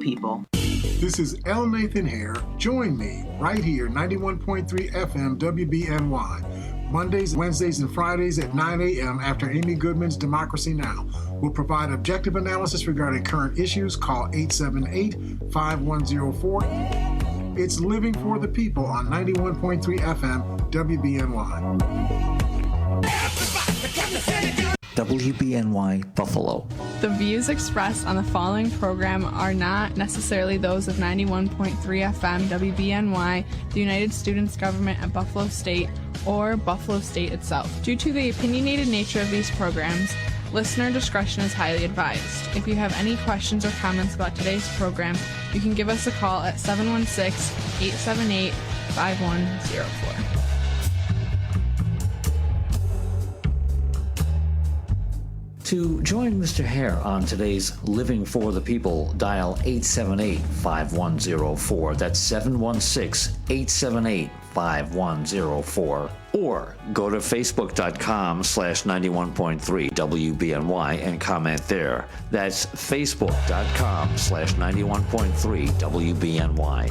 people. This is L. Nathan Hare. Join me right here, 91.3 FM WBNY. Mondays, Wednesdays, and Fridays at 9 a.m. after Amy Goodman's Democracy Now! We'll provide objective analysis regarding current issues. Call 878-5104. It's Living for the People on 91.3 FM WBNY. WBNY Buffalo. The views expressed on the following program are not necessarily those of 91.3 FM WBNY, the United Students Government at Buffalo State, or Buffalo State itself. Due to the opinionated nature of these programs, listener discretion is highly advised. If you have any questions or comments about today's program, you can give us a call at 716-878-5104. To join Mr. Hare on today's Living for the People, dial 878-5104. That's 716-878-5104. Or go to facebook.com/91.3 WBNY and comment there. That's facebook.com/91.3 WBNY.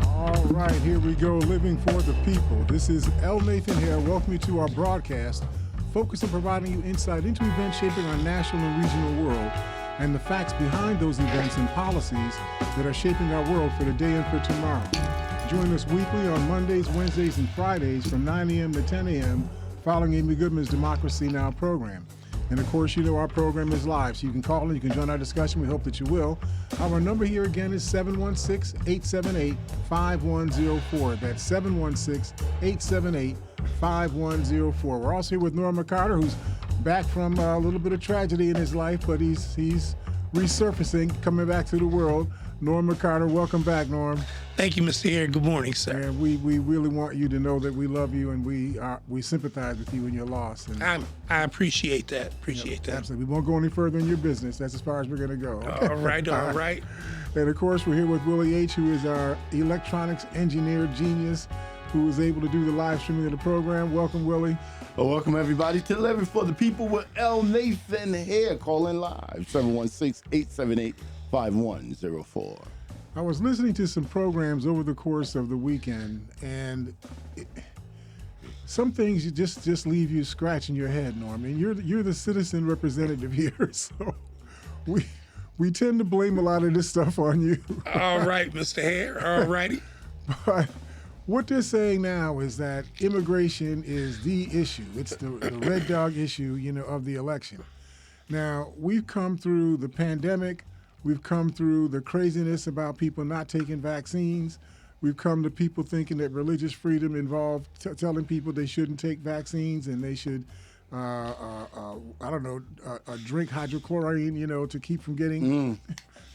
All right, here we go, Living for the People. This is L. Nathan Hare. Welcome you to our broadcast, focused on providing you insight into events shaping our national and regional world and the facts behind those events and policies that are shaping our world for today and for tomorrow. Join us weekly on Mondays, Wednesdays, and Fridays from 9 a.m. to 10 a.m. following Amy Goodman's Democracy Now! Program. And of course, you know our program is live, so you can call and you can join our discussion. We hope that you will. Our number here again is 716-878-5104. That's 716-878-5104. We're also here with Norm Carter, who's back from a little bit of tragedy in his life, but he's resurfacing, coming back to the world. Norm Carter, welcome back, Norm. Thank you, Mr. Hare. Good morning, sir. And we really want you to know that we love you and we sympathize with you in your loss. And I appreciate that. That. Absolutely. We won't go any further in your business. That's as far as we're going to go. All right. And of course, we're here with Willie H., who is our electronics engineer genius, who was able to do the live streaming of the program. Welcome, Willie. Well, welcome, everybody, to Living for the People with L. Nathan Hare, calling live, 716-878-5104. I was listening to some programs over the course of the weekend, and some things you just leave you scratching your head, Norm. And you're the citizen representative here, so we tend to blame a lot of this stuff on you. All right, Mr. Hare. All righty. But what they're saying now is that immigration is the issue. It's the red dog issue, of the election. Now, we've come through the pandemic. We've come through the craziness about people not taking vaccines. We've come to people thinking that religious freedom involved telling people they shouldn't take vaccines and they should, drink hydrochlorine, to keep from getting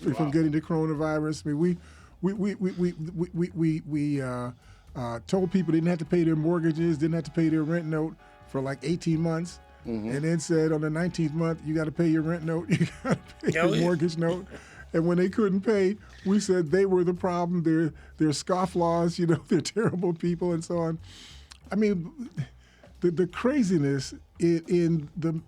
getting the coronavirus. I mean, we told people they didn't have to pay their mortgages, didn't have to pay their rent note for like 18 months. Mm-hmm. And then said on the 19th month, you got to pay your rent note, you got to pay your mortgage note. And when they couldn't pay, we said they were the problem. They're scofflaws, they're terrible people and so on. I mean, the craziness in the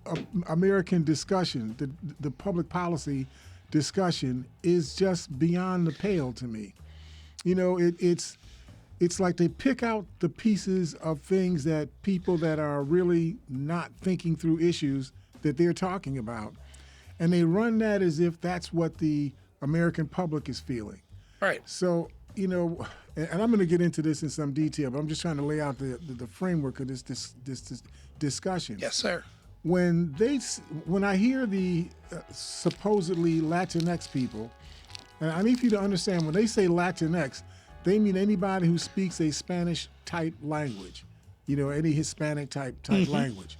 American discussion, the public policy discussion is just beyond the pale to me. It's like they pick out the pieces of things that people that are really not thinking through issues that they're talking about, and they run that as if that's what the American public is feeling. Right. So, and I'm going to get into this in some detail, but I'm just trying to lay out the framework of this discussion. Yes, sir. When I hear the supposedly Latinx people, and I need you to understand, when they say Latinx, they mean anybody who speaks a Spanish-type language, any Hispanic-type language.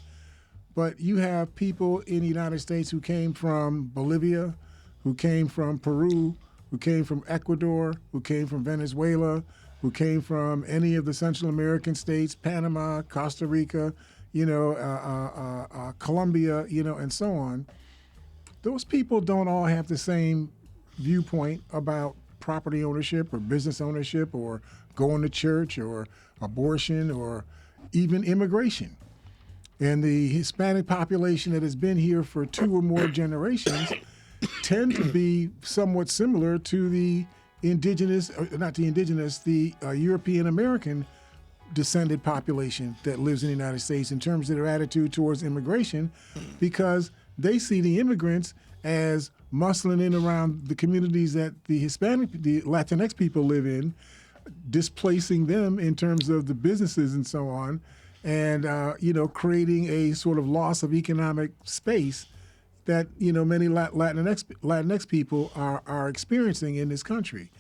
But you have people in the United States who came from Bolivia, who came from Peru, who came from Ecuador, who came from Venezuela, who came from any of the Central American states, Panama, Costa Rica, Colombia, and so on. Those people don't all have the same viewpoint about property ownership or business ownership or going to church or abortion or even immigration. And the Hispanic population that has been here for 2 or more generations tend to be somewhat similar to the European American descended population that lives in the United States in terms of their attitude towards immigration, because they see the immigrants as muscling in around the communities that the Latinx people live in, displacing them in terms of the businesses and so on, and creating a sort of loss of economic space that many Latinx people are experiencing in this country.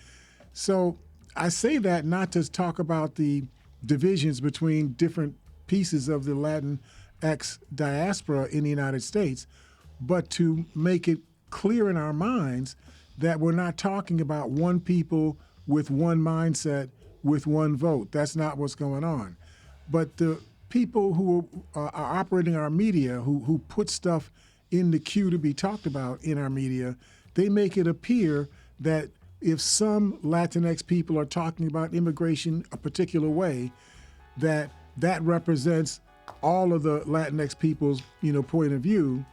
So I say that not to talk about the divisions between different pieces of the Latinx diaspora in the United States, but to make it clear in our minds that we're not talking about one people with one mindset, with one vote. That's not what's going on. But the people who are operating our media, who put stuff in the queue to be talked about in our media, they make it appear that if some Latinx people are talking about immigration a particular way, that represents all of the Latinx people's point of view.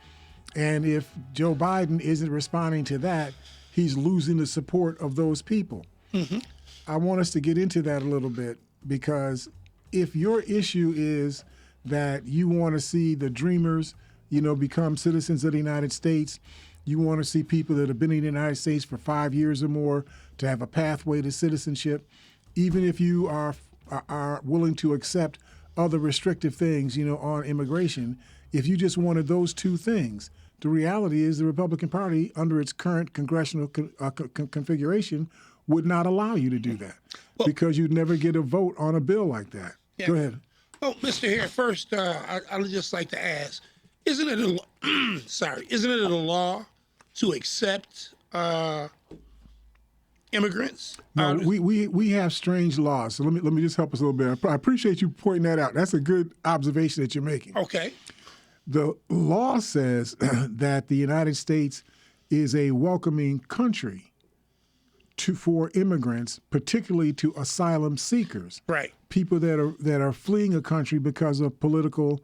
And if Joe Biden isn't responding to that, he's losing the support of those people. Mm-hmm. I want us to get into that a little bit, because if your issue is that you want to see the dreamers, become citizens of the United States, you want to see people that have been in the United States for 5 years or more to have a pathway to citizenship, even if you are willing to accept other restrictive things, on immigration, if you just wanted those two things, the reality is the Republican Party, under its current congressional configuration, would not allow you to do that, because you'd never get a vote on a bill like that. Yeah. Go ahead. Oh, Mr. Hare, first, I'd just like to ask, isn't it a law to accept immigrants? No, we have strange laws. So let me just help us a little bit. I appreciate you pointing that out. That's a good observation that you're making. Okay. The law says that the United States is a welcoming country for immigrants, particularly to asylum seekers. Right. People that are fleeing a country because of political,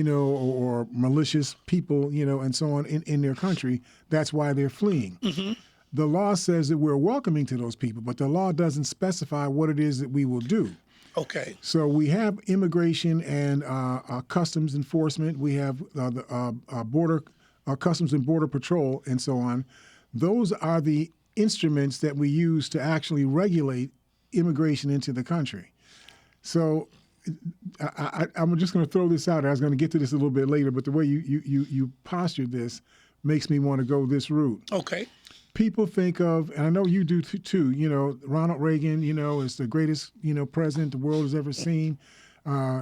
or malicious people, and so on in their country. That's why they're fleeing. Mm-hmm. The law says that we're welcoming to those people, but the law doesn't specify what it is that we will do. Okay. So we have immigration and customs enforcement. We have border customs and border patrol, and so on. Those are the instruments that we use to actually regulate immigration into the country. So I'm just going to throw this out. I was going to get to this a little bit later, but the way you postured this makes me want to go this route. Okay. People think of, and I know you do too, Ronald Reagan, is the greatest, president the world has ever seen.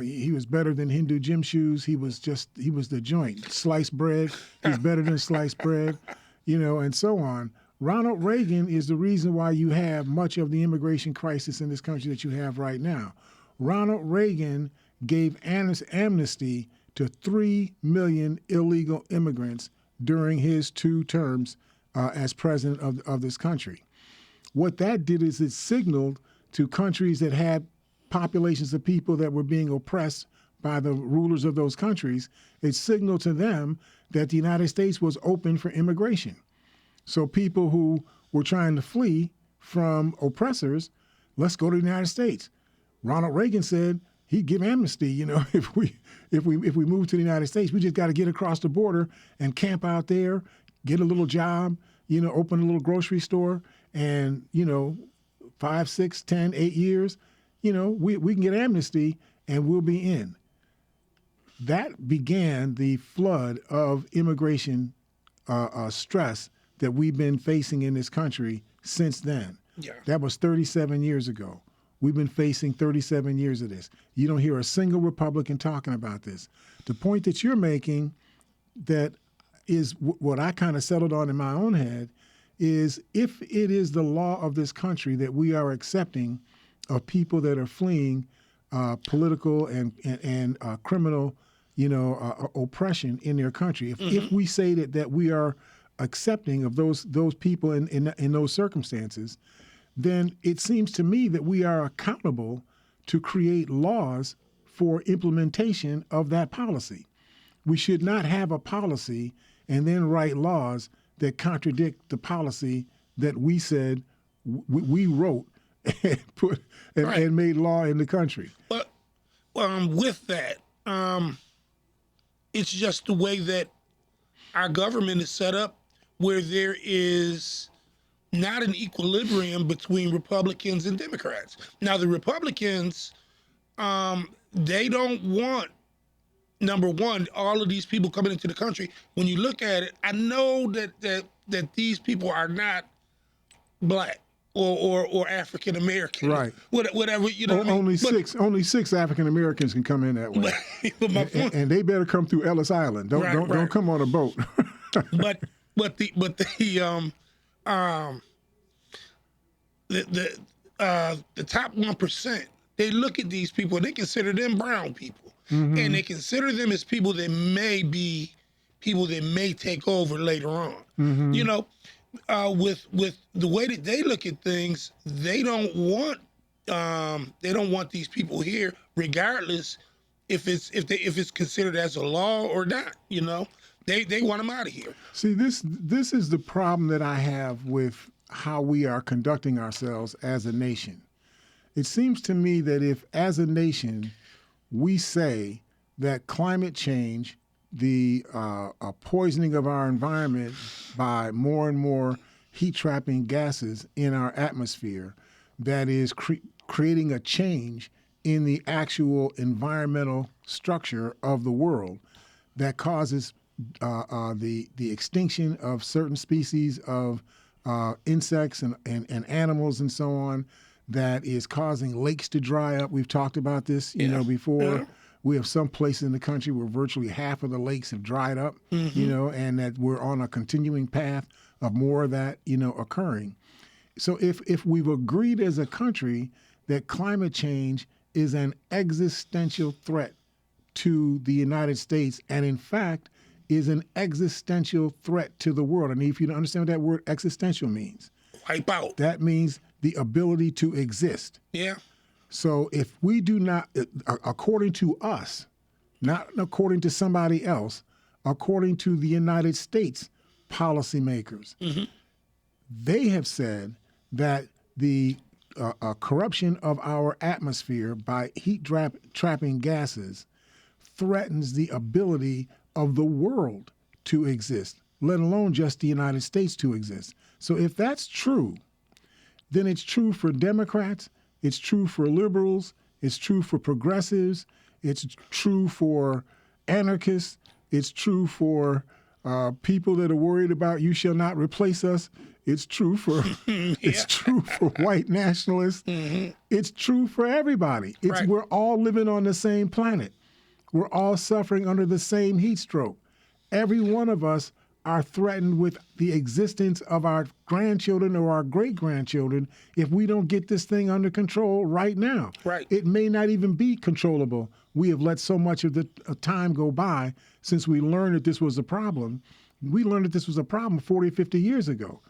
He was better than Hindu gym shoes. He was the joint. Sliced bread, he's better than sliced bread, and so on. Ronald Reagan is the reason why you have much of the immigration crisis in this country that you have right now. Ronald Reagan gave amnesty to 3 million illegal immigrants during his 2 terms as president of this country. What that did is it signaled to countries that had populations of people that were being oppressed by the rulers of those countries, it signaled to them that the United States was open for immigration. So people who were trying to flee from oppressors, let's go to the United States. Ronald Reagan said he'd give amnesty, if we move to the United States. We just got to get across the border and camp out there, get a little job, open a little grocery store, and 5, 6, 10, 8 years, we can get amnesty and we'll be in. That began the flood of immigration stress that we've been facing in this country since then. Yeah. That was 37 years ago. We've been facing 37 years of this. You don't hear a single Republican talking about this. The point that you're making, that is what I kind of settled on in my own head, is if it is the law of this country that we are accepting of people that are fleeing political and criminal, oppression in their country, if we say that we are accepting of those people in those circumstances, then it seems to me that we are accountable to create laws for implementation of that policy. We should not have a policy and then write laws that contradict the policy that we said we wrote and put and made law in the country. But with that, it's just the way that our government is set up, where there is not an equilibrium between Republicans and Democrats. Now, the Republicans, they don't want, number one, all of these people coming into the country. When you look at it, I know that these people are not black or African American, right? Whatever, you know. Only six African Americans can come in that way, and they better come through Ellis Island. Don't come on a boat. but the top 1%, they look at these people and they consider them brown people, and they consider them as people that may take over later on. You know, with the way that they look at things, they don't want these people here, regardless if it's considered as a law or not. You know, they want them out of here. See, this is the problem that I have with how we are conducting ourselves as a nation. It seems to me that if, as a nation, we say that climate change, the poisoning of our environment by more and more heat-trapping gases in our atmosphere, that is creating a change in the actual environmental structure of the world that causes the extinction of certain species of insects and animals and so on, that is causing lakes to dry up. We've talked about this, you know, before. Yeah. We have some places in the country where virtually half of the lakes have dried up, you know, and that we're on a continuing path of more of that, you know, occurring. So if we've agreed as a country that climate change is an existential threat to the United States, and in fact is an existential threat to the world. And if you don't understand what that word existential means, wipe out. That means the ability to exist. Yeah. So if we do not, according to us, not according to somebody else, according to the United States policymakers, they have said that the corruption of our atmosphere by heat-trapping gases threatens the ability of the world to exist, let alone just the United States to exist. So if that's true, then it's true for Democrats, it's true for liberals, it's true for progressives, it's true for anarchists, it's true for people that are worried about you shall not replace us. It's true for it's true for white nationalists. It's true for everybody. We're all living on the same planet. We're all suffering under the same heat stroke. Every one of us are threatened with the existence of our grandchildren or our great-grandchildren if we don't get this thing under control right now. Right. It may not even be controllable. We have let so much of the time go by since we learned that this was a problem. We learned that this was a problem 40, 50 years ago.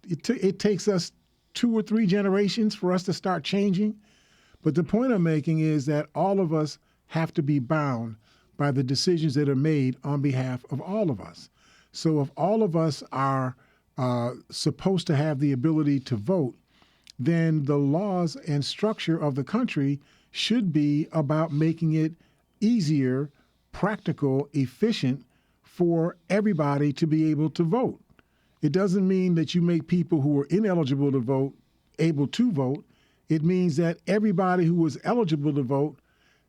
It takes us 2 or 3 generations for us to start changing. But the point I'm making is that all of us have to be bound by the decisions that are made on behalf of all of us. So if all of us are supposed to have the ability to vote, then the laws and structure of the country should be about making it easier, practical, efficient for everybody to be able to vote. It doesn't mean that you make people who are ineligible to vote able to vote. It means that everybody who is eligible to vote,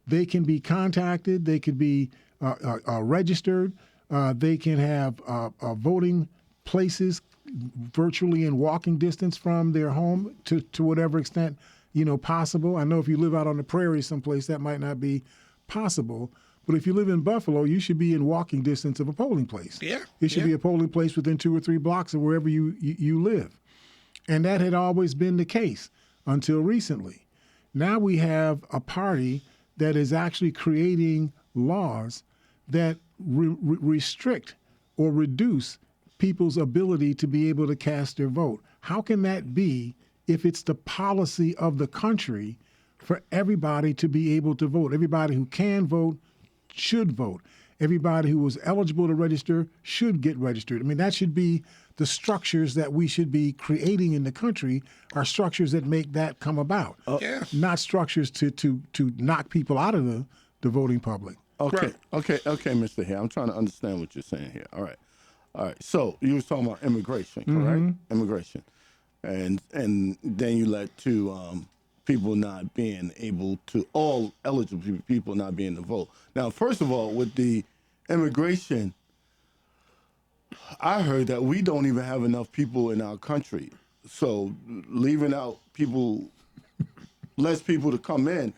they can be contacted, they could be registered, they can have voting places virtually in walking distance from their home to whatever extent, you know, possible. I know if you live out on the prairie someplace, that might not be possible. But if you live in Buffalo, you should be in walking distance of a polling place. Yeah. It should be a polling place within 2 or 3 blocks of wherever you live. And that had always been the case until recently. Now we have a party that is actually creating laws that restrict or reduce people's ability to be able to cast their vote. How can that be if it's the policy of the country for everybody to be able to vote? Everybody who can vote should vote. everybody who was eligible to register should get registered. I mean, that should be the structures that we should be creating in the country are structures that make that come about, Yeah. not structures to knock people out of the voting public. Okay, Right. okay, Mr. Hare. I'm trying to understand what you're saying here. All right. So you was talking about immigration, correct? Immigration, and then you led to people not being able to, all eligible people not being able to vote. Now, first of all, with the immigration, I heard that we don't even have enough people in our country. So leaving out people, less people to come in,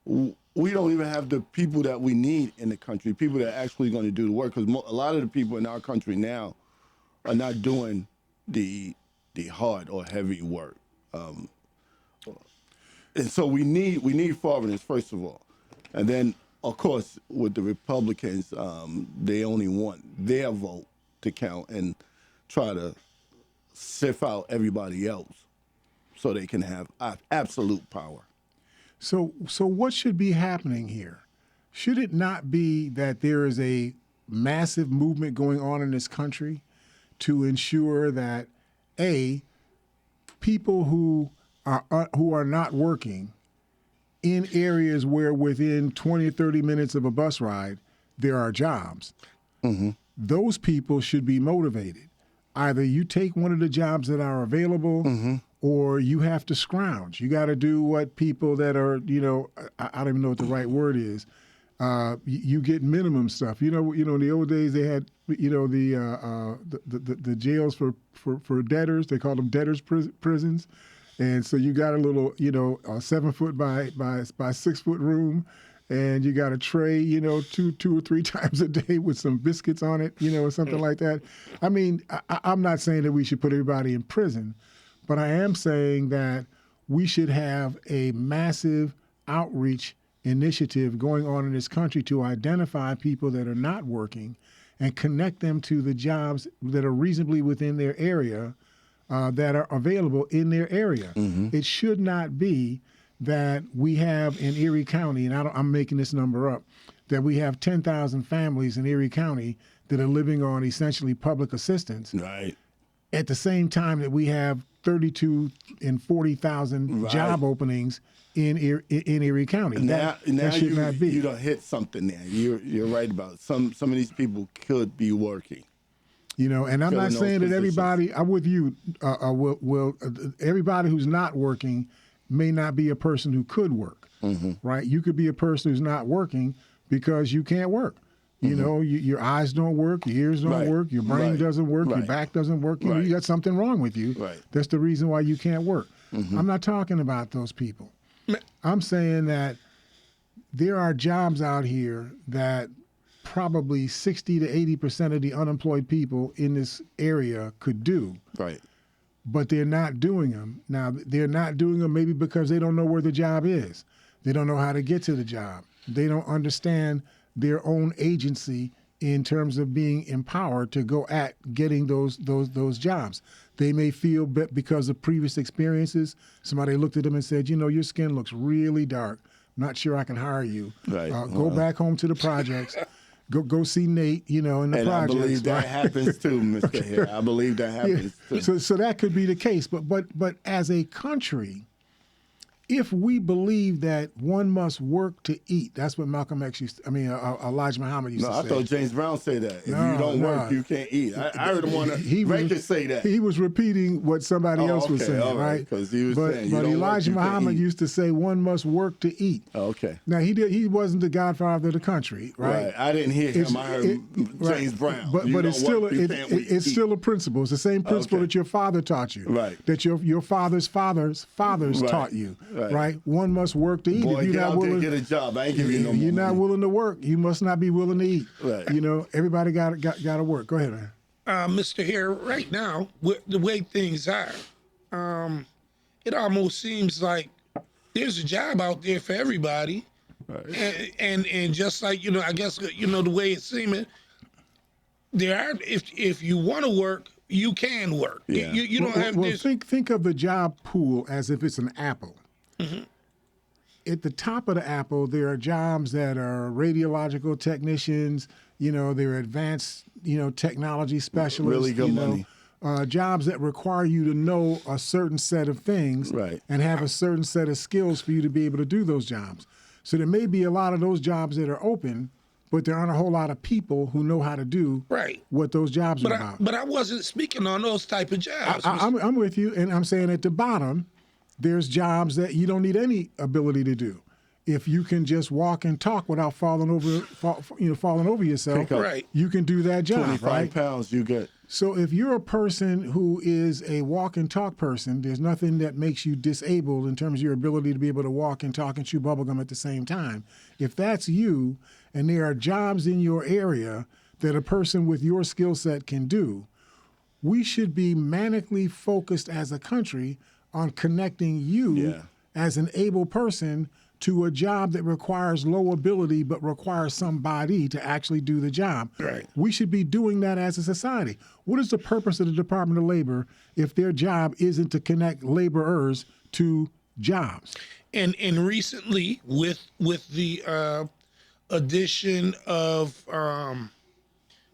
we don't even have the people that we need in the country, people that are actually going to do the work. Because a lot of the people in our country now are not doing the hard or heavy work. And so we need foreigners, first of all. And then, of course, with the Republicans, they only want their vote to count and try to sift out everybody else so they can have absolute power. So what should be happening here? Should it not be that there is a massive movement going on in this country to ensure that, A, people who are not working in areas where within 20 or 30 minutes of a bus ride, there are jobs. Those people should be motivated. Either you take one of the jobs that are available or you have to scrounge. You got to do what people that are, I don't even know what the right word is. You get minimum stuff. In the old days they had, the jails for debtors. They called them debtors prisons. And so you got a little, a 7 foot by 6 foot room, and you got a tray, 2 or 3 times a day with some biscuits on it, or something like that. I mean, I'm not saying that we should put everybody in prison, but I am saying that we should have a massive outreach initiative going on in this country to identify people that are not working and connect them to the jobs that are reasonably within their area that are available in their area. It should not be that we have in Erie County, and I'm making this number up, that we have 10,000 families in Erie County that are living on essentially public assistance. Right. At the same time that we have 32 and 40,000 job openings in Erie County. Now that should not be. You don't hit something there. You're right about it. Some of these people could be working. And I'm not Filling saying those that everybody, I'm with you, everybody who's not working may not be a person who could work, right? You could be a person who's not working because you can't work. Your eyes don't work, your ears don't work, your brain doesn't work, your back doesn't work. You got something wrong with you. Right. That's the reason why you can't work. I'm not talking about those people. I'm saying that there are jobs out here that probably 60 to 80% of the unemployed people in this area could do. Right. But they're not doing them. Now, they're not doing them maybe because they don't know where the job is. They don't know how to get to the job. They don't understand their own agency in terms of being empowered to go at getting those jobs. They may feel because of previous experiences, somebody looked at them and said, your skin looks really dark. I'm not sure I can hire you. Right. Go back home to the projects. Go see Nate, in the and projects. I believe that happens too, Mr. Hare. I believe that happens too. So that could be the case. But as a country, if we believe that one must work to eat, that's what Malcolm X Elijah Muhammad used to say. I thought James Brown said that. If you don't work, you can't eat. I heard him on the record say that. He was repeating what somebody else was saying, all right? Because he was saying, but Elijah Muhammad used to say one must work to eat. Okay. Now he wasn't the godfather of the country, right? I didn't hear him. I heard James Brown. But it's still a principle. It's the same principle that your father taught you. Right. That your father's fathers taught you. Right. One must work to eat. Boy, if you're get not out there willing, and get a job. I ain't giving you no more. You're not willing to work. You must not be willing to eat. Right. Everybody got to work. Go ahead, man. Mr. Hare, right now, with the way things are, it almost seems like there's a job out there for everybody. Right. And just like, I guess, the way it's seeming, there are, if you want to work, you can work. Yeah. You don't have this. Think of the job pool as if it's an apple. at the top of the apple, there are jobs that are radiological technicians. There are advanced, technology specialists. Really good money. Jobs that require you to know a certain set of things Right. and have a certain set of skills for you to be able to do those jobs. So there may be a lot of those jobs that are open, but there aren't a whole lot of people who know how to do what those jobs are about. But I wasn't speaking on those type of jobs. I'm with you, and I'm saying at the bottom, there's jobs that you don't need any ability to do. If you can just walk and talk without falling over yourself, Right. you can do that job. 25 right? pounds, you get. So if you're a person who is a walk and talk person, there's nothing that makes you disabled in terms of your ability to be able to walk and talk and chew bubblegum at the same time. If that's you, and there are jobs in your area that a person with your skill set can do, we should be manically focused as a country on connecting you as an able person to a job that requires low ability but requires somebody to actually do the job. Right. We should be doing that as a society. What is the purpose of the Department of Labor if their job isn't to connect laborers to jobs? And recently, with the addition of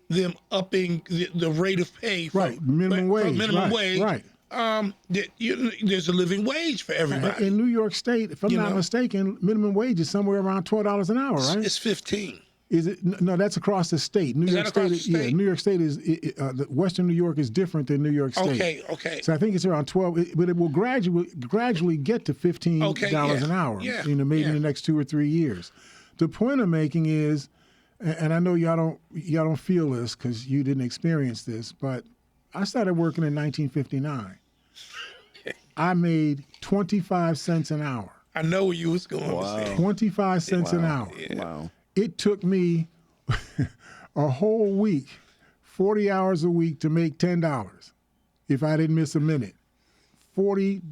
them upping the rate of pay for minimum wage, right. There's a living wage for everybody. In New York State, if I'm not mistaken, minimum wage is somewhere around $12 an hour, right? It's 15. Is it? No, that's across the state. New York State, yeah. New York State is Western New York is different than New York State. Okay. So I think it's around 12, but it will gradually get to $15 an hour. Yeah. Maybe in the next 2 or 3 years. The point I'm making is, and I know y'all don't feel this because you didn't experience this, but I started working in 1959. I made 25 cents an hour. I know where you was going. Wow. 25 cents an hour. Yeah. Wow. It took me a whole week, 40 hours a week to make $10 if I didn't miss a minute. $40 or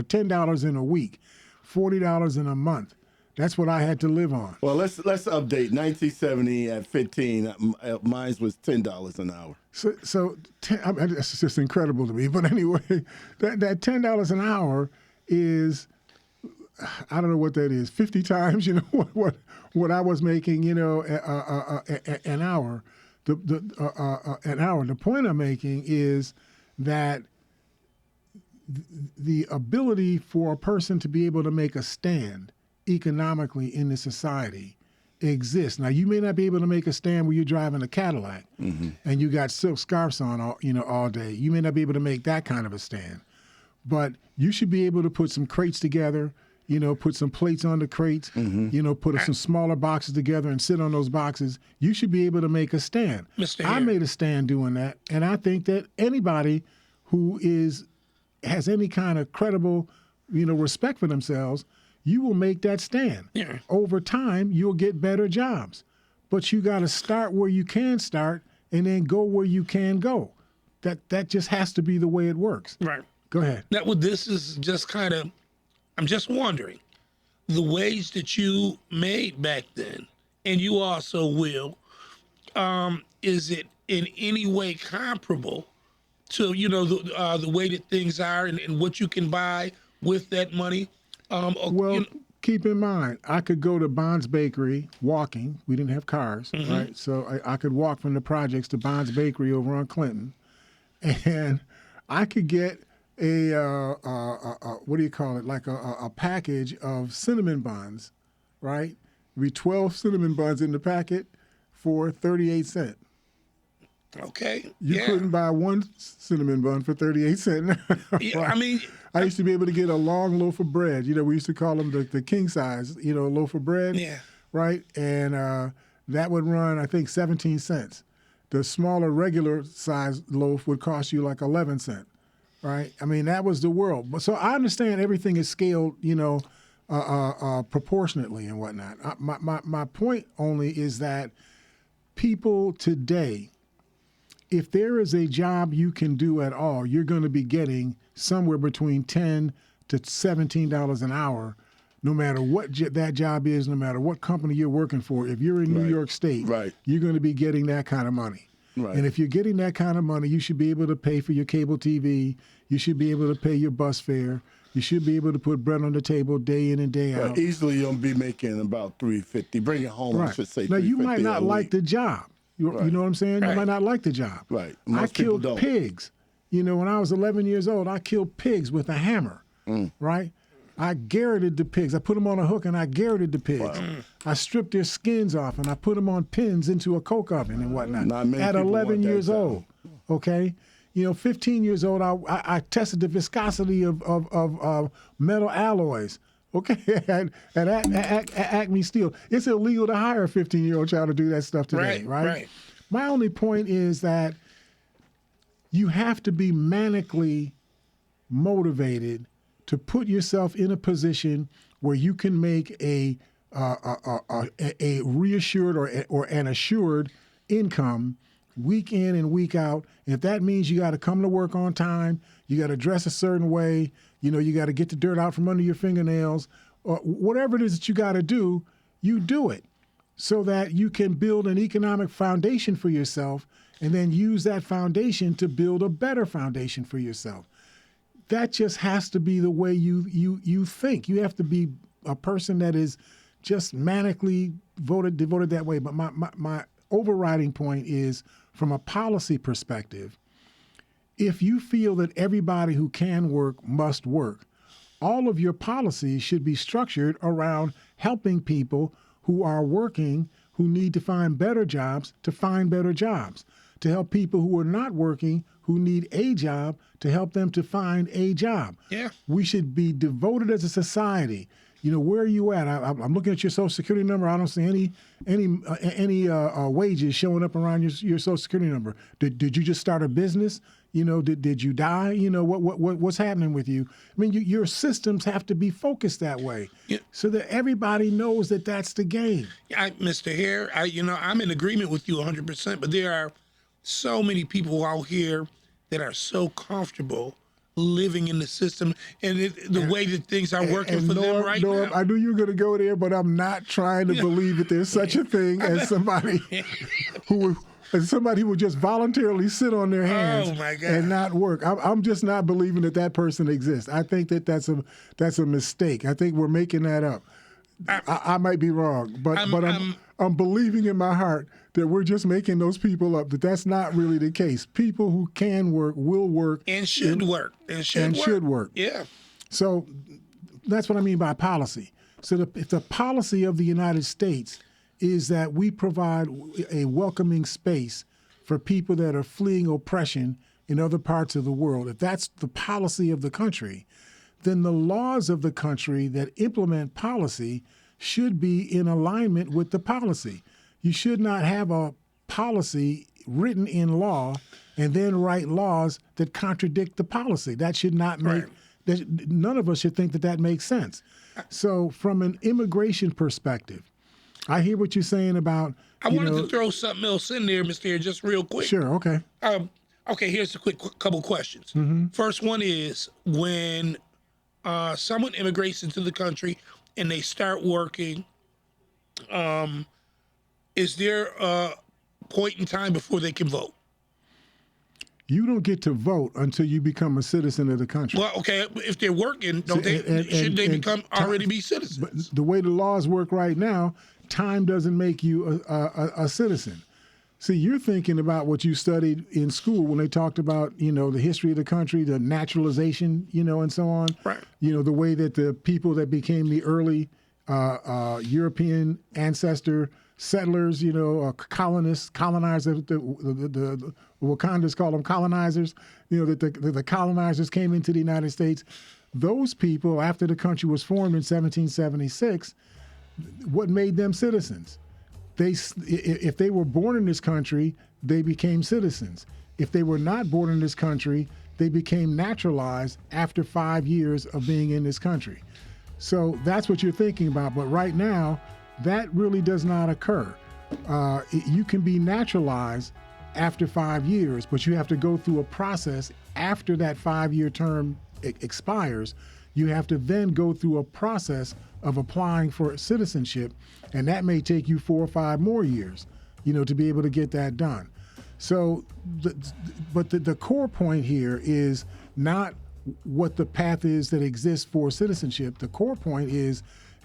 $10 in a week, $40 in a month. That's what I had to live on. Well, let's update. 1970 at 15, mine was $10 an hour. So it's just incredible to me. But anyway, that $10 an hour is, I don't know what that is, 50 times, what I was making, an hour. An hour. The point I'm making is that the ability for a person to be able to make a stand economically in the society exists. Now, you may not be able to make a stand where you're driving a Cadillac and you got silk scarves on all day. You may not be able to make that kind of a stand. But you should be able to put some crates together, put some plates on the crates, put some smaller boxes together and sit on those boxes. You should be able to make a stand. I made a stand doing that, and I think that anybody who has any kind of credible, respect for themselves, you will make that stand. Yeah. Over time, you'll get better jobs. But you got to start where you can start and then go where you can go. That just has to be the way it works. Right. Go ahead. This is just kind of, I'm just wondering, the wage that you made back then, and you also will, is it in any way comparable to, the way that things are and what you can buy with that money? Keep in mind, I could go to Bond's Bakery walking. We didn't have cars, right? So I could walk from the projects to Bond's Bakery over on Clinton, and I could get a what do you call it? Like a package of cinnamon buns, right? There'd be 12 cinnamon buns in the packet for 38 cents. Okay. You couldn't buy one cinnamon bun for 38 cents. Yeah, right? I used to be able to get a long loaf of bread. We used to call them the king size, loaf of bread. Yeah. Right? And that would run, I think, 17 cents. The smaller regular size loaf would cost you like 11 cents. Right? That was the world. But so I understand everything is scaled, proportionately and whatnot. My point only is that people today, if there is a job you can do at all, you're going to be getting somewhere between $10 to $17 an hour, no matter what that job is, no matter what company you're working for. If you're in New York State, you're going to be getting that kind of money. Right. And if you're getting that kind of money, you should be able to pay for your cable TV. You should be able to pay your bus fare. You should be able to put bread on the table day in and day out. Easily you'll be making about $350. Bring it home, I should say. Now you might not like the job. You know what I'm saying? You Right. might not like the job. Right. I Most people killed don't. pigs. You know, when I was 11 years old, I killed pigs with a hammer. Right? I garroted the pigs. I put them on a hook and I garroted the pigs. I stripped their skins off and I put them on pins into a coke oven and whatnot. Not many At people 11 want that years job. old. Okay? You know, 15 years old, I tested the viscosity of metal alloys. Okay, at Acme Steel. It's illegal to hire a 15-year-old child to do that stuff today, right? My only point is that you have to be manically motivated to put yourself in a position where you can make a reassured or an assured income week in and week out. If that means you got to come to work on time, you got to dress a certain way, you know, you got to get the dirt out from under your fingernails, or whatever it is that you got to do, you do it so that you can build an economic foundation for yourself and then use that foundation to build a better foundation for yourself. That just has to be the way you think. You have to be a person that is just manically devoted that way. But my overriding point is, from a policy perspective, if you feel that everybody who can work must work, all of your policies should be structured around helping people who are working, who need to find better jobs, to find better jobs, to help people who are not working, who need a job, to help them to find a job. Yeah. We should be devoted as a society. You know, where are you at? I'm looking at your Social Security number. I don't see any wages showing up around your Social Security number. Did you just start a business? You know, did you die? You know, what's happening with you? I mean, your systems have to be focused that way, so that everybody knows that that's the game. Mr. Hare, I'm in agreement with you 100%, but there are so many people out here that are so comfortable living in the system and the way that things are working for them right now. I knew you were going to go there, but I'm not trying to believe that there's such a thing as somebody who would just voluntarily sit on their hands and not work. I'm just not believing that person exists. I think that's a mistake. I think we're making that up. I might be wrong, but I'm believing in my heart that we're just making those people up, that's not really the case. People who can work will work. And should work. Should work. Yeah. So that's what I mean by policy. So if the policy of the United States is that we provide a welcoming space for people that are fleeing oppression in other parts of the world, if that's the policy of the country, then the laws of the country that implement policy should be in alignment with the policy. You should not have a policy written in law and then write laws that contradict the policy. That should not make, none of us should think that makes sense. So from an immigration perspective, I hear what you're saying about, I wanted to throw something else in there, Mr. Hare, just real quick. Sure, okay. Okay, here's a quick couple questions. First one is, when someone immigrates into the country and they start working, is there a point in time before they can vote? You don't get to vote until you become a citizen of the country. Well, okay, if they're working, shouldn't they already be citizens? But the way the laws work right now, time doesn't make you a citizen. See, you're thinking about what you studied in school when they talked about, the history of the country, the naturalization, and so on. Right. The way that the people that became the early European ancestor settlers, colonizers, the Wakandans call them colonizers, that the colonizers came into the United States. Those people, after the country was formed in 1776, what made them citizens? If they were born in this country, they became citizens. If they were not born in this country, they became naturalized after 5 years of being in this country. So that's what you're thinking about. But right now, that really does not occur. You can be naturalized after 5 years, but you have to go through a process after that 5-year term expires. You have to then go through a process of applying for citizenship, and that may take you 4 or 5 more years, to be able to get that done. So, but the core point here is not what the path is that exists for citizenship. The core point is,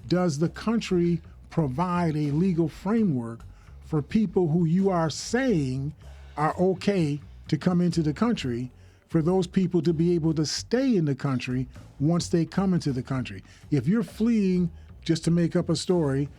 does the country provide a legal framework for people who you are saying are okay to come into the country, for those people to be able to stay in the country once they come into the country? If you're fleeing, just to make up a story,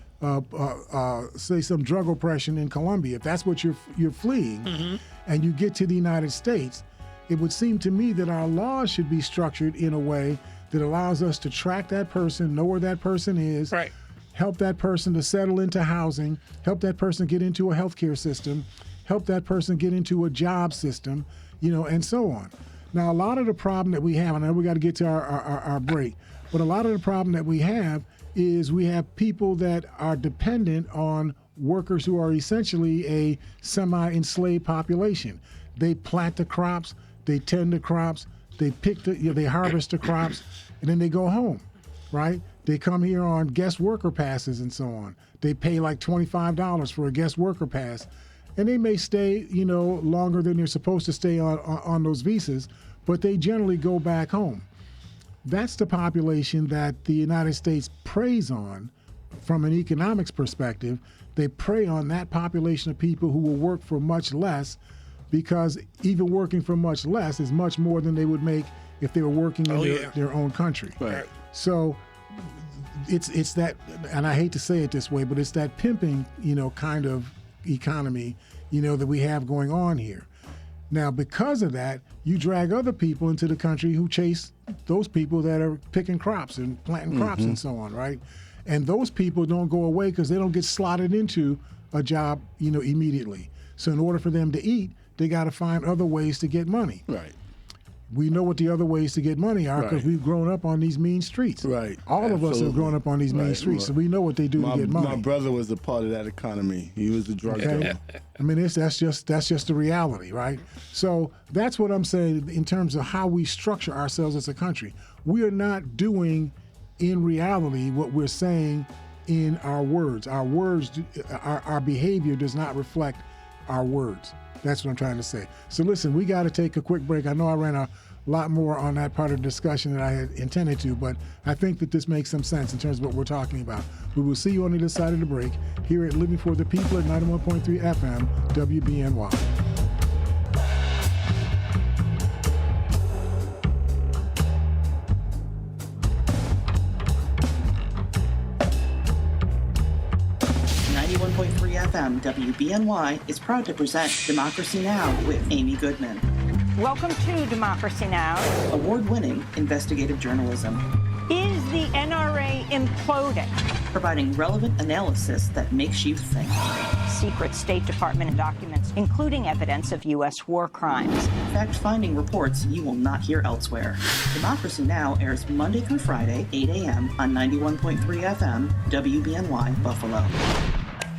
say some drug oppression in Colombia, if that's what you're fleeing, and you get to the United States, it would seem to me that our laws should be structured in a way that allows us to track that person, know where that person is, Right. help that person to settle into housing, help that person get into a healthcare system, help that person get into a job system, and so on. Now, a lot of the problem that we have, and I know we got to get to our break, but a lot of the problem that we have is we have people that are dependent on workers who are essentially a semi-enslaved population. They plant the crops, they tend the crops, they they harvest the crops, and then they go home, right? They come here on guest worker passes and so on. They pay like $25 for a guest worker pass, and they may stay, longer than they're supposed to stay on those visas, but they generally go back home. That's the population that the United States preys on from an economics perspective. They prey on that population of people who will work for much less, because even working for much less is much more than they would make if they were working in their own country. Right. So it's that, and I hate to say it this way, but it's that pimping, kind of economy, that we have going on here. Now, because of that, you drag other people into the country who chase those people that are picking crops and planting crops and so on, right? And those people don't go away because they don't get slotted into a job, immediately. So in order for them to eat, they got to find other ways to get money. Right. We know what the other ways to get money are because we've grown up on these mean streets. Right. All of us have grown up on these main streets, so we know what they do to get money. My brother was a part of that economy. He was a drug dealer. I mean, that's just the reality, right? So that's what I'm saying in terms of how we structure ourselves as a country. We are not doing, in reality, what we're saying in our words. Our words, our behavior does not reflect our words. That's what I'm trying to say. So listen, we got to take a quick break. I know I ran a lot more on that part of the discussion than I had intended to, but I think that this makes some sense in terms of what we're talking about. We will see you on the other side of the break here at Living for the People at 91.3 FM, WBNY. FM WBNY is proud to present Democracy Now! With Amy Goodman. Welcome to Democracy Now! Award-winning investigative journalism. Is the NRA imploding? Providing relevant analysis that makes you think. Secret State Department documents, including evidence of U.S. war crimes. Fact-finding reports you will not hear elsewhere. Democracy Now! Airs Monday through Friday, 8 a.m. on 91.3 FM, WBNY, Buffalo.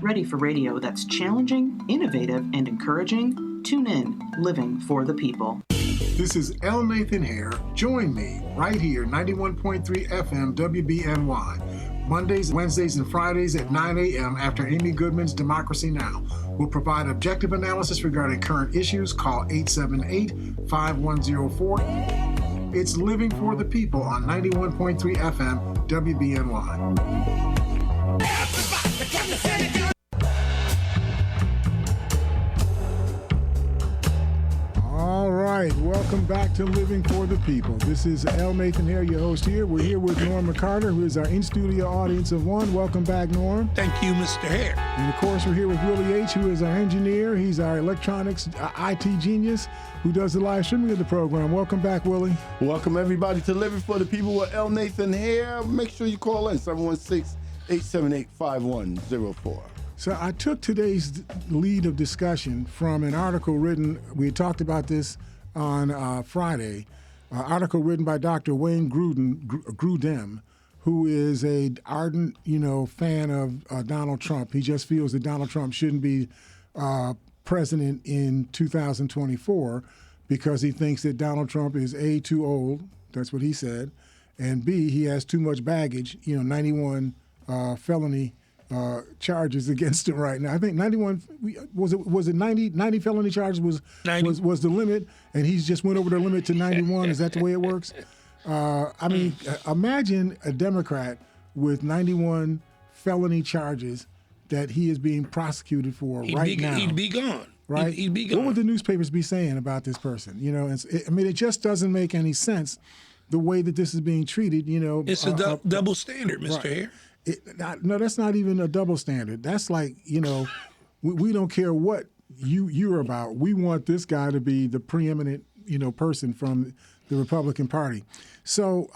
Ready for radio that's challenging, innovative, and encouraging? Tune in, Living for the People. This is L. Nathan Hare. Join me right here, 91.3 FM, WBNY. Mondays, Wednesdays, and Fridays at 9 a.m. after Amy Goodman's Democracy Now! We'll provide objective analysis regarding current issues. Call 878-5104. It's Living for the People on 91.3 FM, WBNY. All right, welcome back to Living for the People. This is L. Nathan Hare, your host here. We're here with Norm McCarter, who is our in-studio audience of one. Welcome back, Norm. Thank you, Mr. Hare. And of course, we're here with Willie H., who is our engineer. He's our electronics IT genius who does the live streaming of the program. Welcome back, Willie. Welcome, everybody, to Living for the People with L. Nathan Hare. Make sure you call in, 716-878-5104. So I took today's lead of discussion from an article written, we talked about this on Friday, an article written by Dr. Wayne Grudem, who is a ardent, fan of Donald Trump. He just feels that Donald Trump shouldn't be president in 2024 because he thinks that Donald Trump is A, too old, that's what he said, and B, he has too much baggage, 91 felony charges against him right now. I think 91 was it 90 felony charges was 90. was the limit, and he's just went over the limit to 91. Is that the way it works? I mean, imagine a Democrat with 91 felony charges that he is being prosecuted for now. He'd be gone. Right? He'd be gone. What would the newspapers be saying about this person? You know, I mean, it just doesn't make any sense the way that this is being treated. You know, It's a double standard, Mr. right. Hare. No, that's not even a double standard. That's like, you know, we don't care what you're about. We want this guy to be the preeminent, you know, person from the Republican Party. So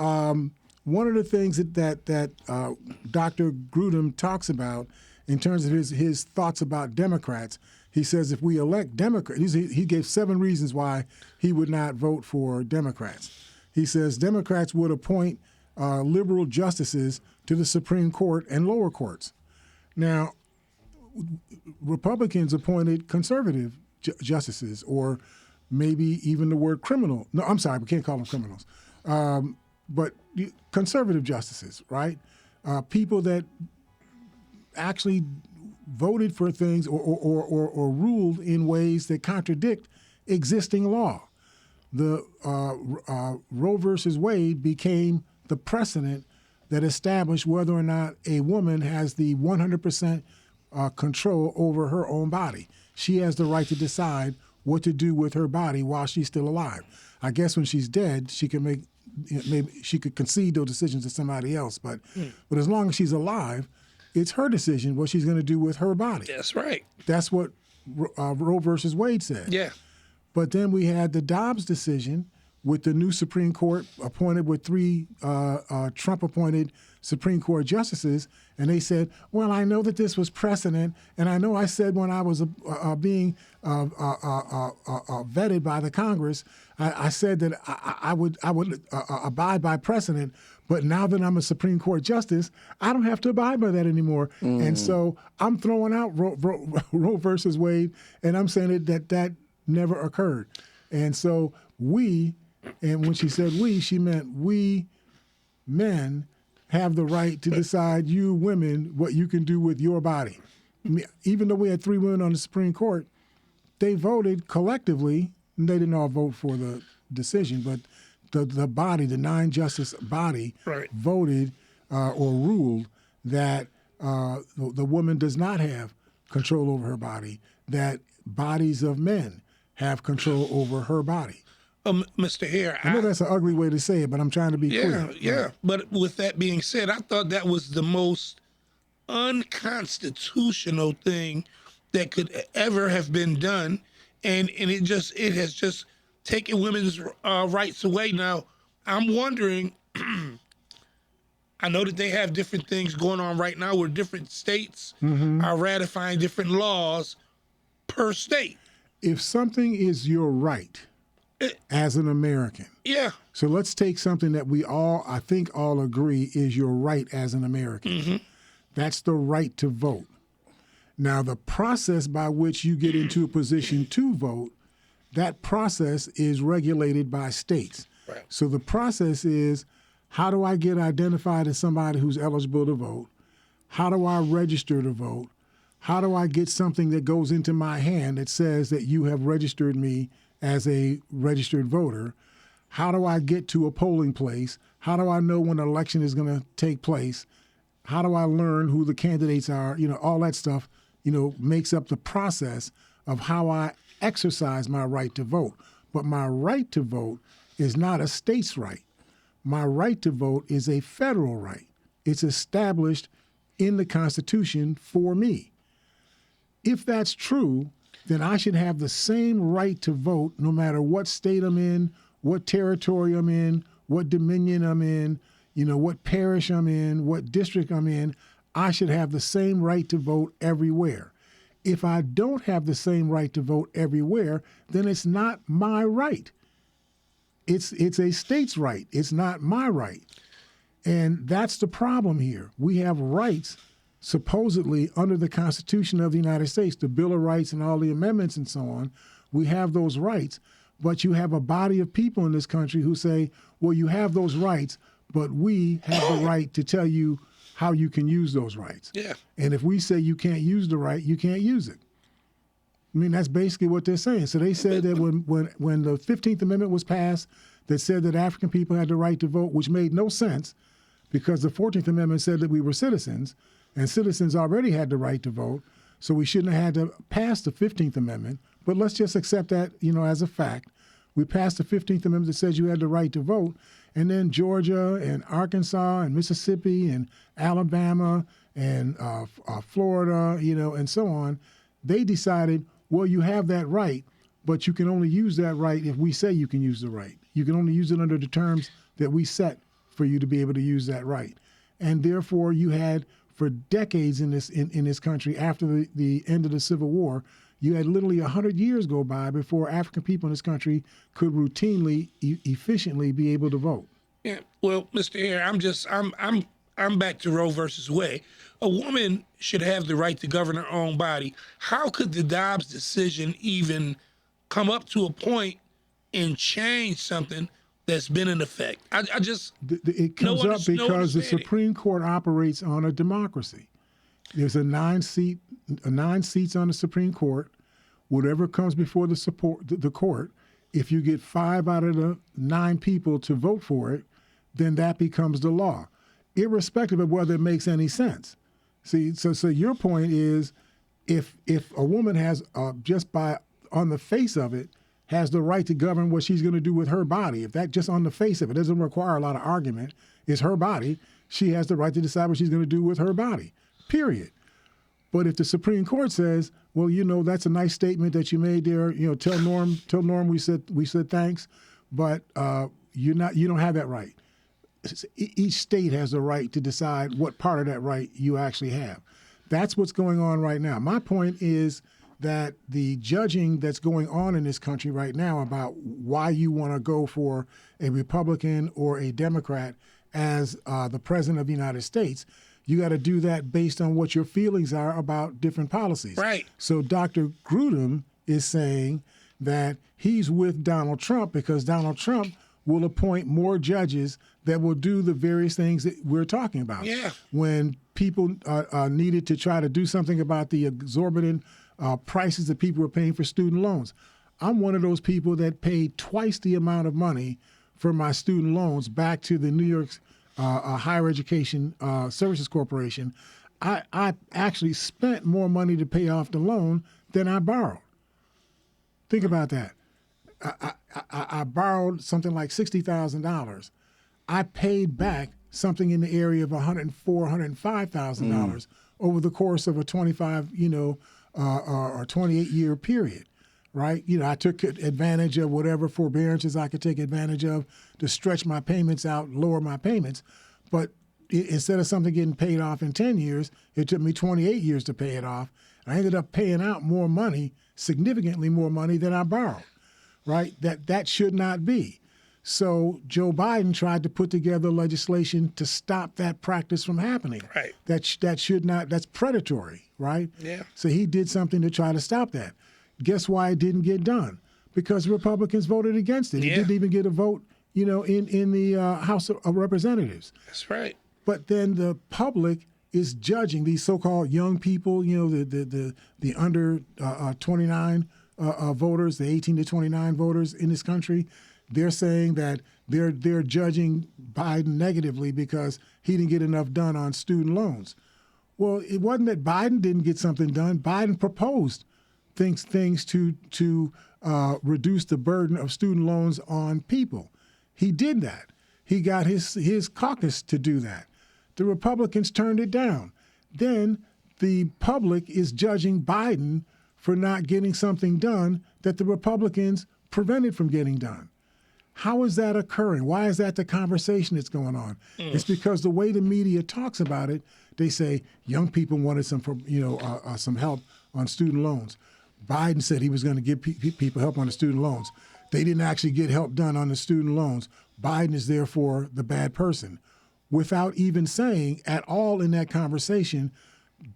one of the things that Dr. Grudem talks about in terms of his thoughts about Democrats, he says if we elect Democrats, he gave 7 reasons why he would not vote for Democrats. He says Democrats would appoint liberal justices to the Supreme Court and lower courts. Now, Republicans appointed conservative justices, or maybe even the word criminal. No, I'm sorry, we can't call them criminals. But conservative justices, right? People that actually voted for things or ruled in ways that contradict existing law. The Roe versus Wade became the precedent that established whether or not a woman has the 100% control over her own body. She has the right to decide what to do with her body while she's still alive. I guess when she's dead, she can make, maybe she could concede those decisions to somebody else. But as long as she's alive, it's her decision what she's going to do with her body. That's right. That's what Roe versus Wade said. Yeah. But then we had the Dobbs decision with the new Supreme Court appointed with 3 Trump-appointed Supreme Court justices, and they said, well, I know that this was precedent, and I know I said when I was being vetted by the Congress, I said that I would abide by precedent, but now that I'm a Supreme Court justice, I don't have to abide by that anymore. And so I'm throwing out Roe versus Wade, and I'm saying that never occurred. And so and when she said we, she meant we men have the right to decide, you women, what you can do with your body. I mean, even though we had 3 women on the Supreme Court, they voted collectively, and they didn't all vote for the decision, but the body, the 9-justice body, right, voted or ruled that the woman does not have control over her body, that bodies of men have control over her body. Mr. Hare, I know that's an ugly way to say it, but I'm trying to be clear. Yeah. Right. But with that being said, I thought that was the most unconstitutional thing that could ever have been done, and it has just taken women's rights away. Now, I'm wondering. I know that they have different things going on right now where different states are ratifying different laws per state. If something is your right as an American. Yeah. So let's take something that I think all agree is your right as an American. That's the right to vote. Now, the process by which you get into a position to vote, that process is regulated by states. Right. So the process is, how do I get identified as somebody who's eligible to vote? How do I register to vote? How do I get something that goes into my hand that says that you have registered me as a registered voter? How do I get to a polling place? How do I know when an election is going to take place? How do I learn who the candidates are? You know, all that stuff, you know, makes up the process of how I exercise my right to vote. But my right to vote is not a state's right. My right to vote is a federal right. It's established in the Constitution for me. If that's true, then I should have the same right to vote no matter what state I'm in, what territory I'm in, what dominion I'm in, you know, what parish I'm in, what district I'm in. I should have the same right to vote everywhere. If I don't have the same right to vote everywhere, then it's not my right. It's a state's right. It's not my right. And that's the problem here. We have rights supposedly under the Constitution of the United States, the Bill of Rights and all the amendments and so on. We have those rights, but you have a body of people in this country who say, well, you have those rights, but we have the right to tell you how you can use those rights. Yeah. And if we say you can't use the right, you can't use it. I mean, that's basically what they're saying. So they said that when the 15th Amendment was passed, that said that African people had the right to vote, which made no sense because the 14th Amendment said that we were citizens, and citizens already had the right to vote, so we shouldn't have had to pass the 15th Amendment. But let's just accept that, as a fact. We passed the 15th Amendment that says you had the right to vote, and then Georgia and Arkansas and Mississippi and Alabama and Florida, and so on, they decided, well, you have that right, but you can only use that right if we say you can use the right. You can only use it under the terms that we set for you to be able to use that right. And therefore, you had, for decades in this country, after the end of the Civil War, you had literally 100 years go by before African people in this country could routinely, efficiently be able to vote. Yeah. Well, Mr. Hare, I'm back to Roe versus Wade. A woman should have the right to govern her own body. How could the Dobbs decision even come up to a point and change something that's been in effect? It comes up because the Supreme Court operates on a democracy. There's a 9 seats on the Supreme Court. Whatever comes before the court, if you get 5 out of the 9 people to vote for it, then that becomes the law, irrespective of whether it makes any sense. See, so your point is, if a woman has just by on the face of it has the right to govern what she's going to do with her body, if that just on the face of it doesn't require a lot of argument, is her body, she has the right to decide what she's going to do with her body. Period. But if the Supreme Court says, well, that's a nice statement that you made there, tell Norm we said thanks, but you don't have that right. Each state has the right to decide what part of that right you actually have. That's what's going on right now. My point is that the judging that's going on in this country right now about why you want to go for a Republican or a Democrat as the president of the United States, you got to do that based on what your feelings are about different policies. Right. So Dr. Grudem is saying that he's with Donald Trump because Donald Trump will appoint more judges that will do the various things that we're talking about. Yeah. When people needed to try to do something about the exorbitant prices that people were paying for student loans. I'm one of those people that paid twice the amount of money for my student loans back to the New York Higher Education Services Corporation. I actually spent more money to pay off the loan than I borrowed. Think about that. I borrowed something like $60,000. I paid back something in the area of $104,000, $105,000 over the course of a 25, or 28-year period, right? I took advantage of whatever forbearances I could take advantage of to stretch my payments out, lower my payments. But instead of something getting paid off in 10 years, it took me 28 years to pay it off. I ended up paying out more money, significantly more money than I borrowed, right? That should not be. So Joe Biden tried to put together legislation to stop that practice from happening. Right. That should not, that's predatory, right? Yeah. So he did something to try to stop that. Guess why it didn't get done? Because Republicans voted against it. Yeah. It didn't even get a vote, in the House of Representatives. That's right. But then the public is judging these so-called young people, the under 29 voters, the 18 to 29 voters in this country. They're saying that they're judging Biden negatively because he didn't get enough done on student loans. Well, it wasn't that Biden didn't get something done. Biden proposed things to reduce the burden of student loans on people. He did that. He got his caucus to do that. The Republicans turned it down. Then the public is judging Biden for not getting something done that the Republicans prevented from getting done. How is that occurring? Why is that the conversation that's going on? It's because the way the media talks about it, they say young people wanted some help on student loans. Biden said he was going to give people help on the student loans. They didn't actually get help done on the student loans. Biden is therefore the bad person. Without even saying at all in that conversation,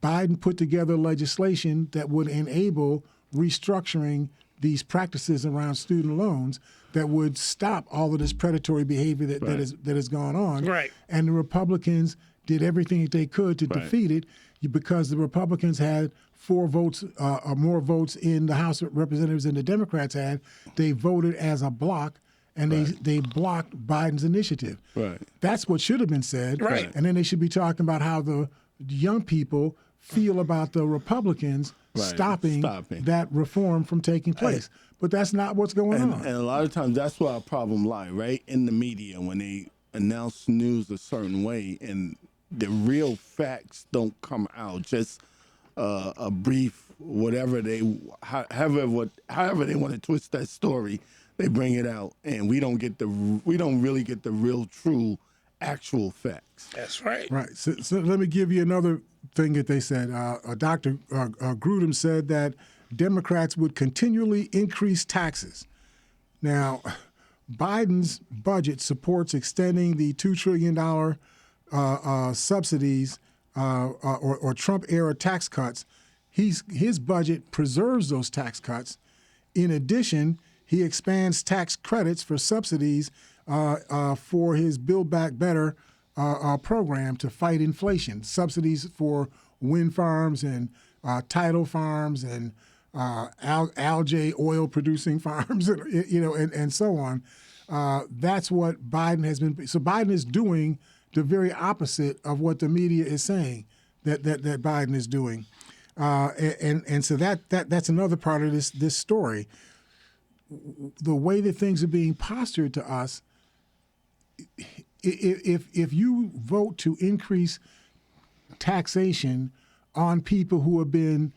Biden put together legislation that would enable restructuring these practices around student loans that would stop all of this predatory behavior that has gone on. Right. And the Republicans did everything that they could to defeat it because the Republicans had 4 votes or more votes in the House of Representatives than the Democrats had. They voted as a block, and they blocked Biden's initiative. Right. That's what should have been said. Right. And then they should be talking about how the young people feel about the Republicans stopping that reform from taking place. But that's not what's going on. And a lot of times that's where our problem lies, right? In the media, when they announce news a certain way and the real facts don't come out, just a brief, however they want to twist that story, they bring it out, and we don't really get the real, true, actual facts. That's right. Right. So let me give you another thing that they said. Dr. Grudem said that Democrats would continually increase taxes. Now, Biden's budget supports extending the $2 trillion subsidies or Trump-era tax cuts. His budget preserves those tax cuts. In addition, he expands tax credits for subsidies for his Build Back Better program to fight inflation. Subsidies for wind farms and tidal farms and algae oil producing farms, and so on. That's what Biden has been. So Biden is doing the very opposite of what the media is saying that Biden is doing, and so that's another part of this story. The way that things are being postured to us, if you vote to increase taxation on people who have been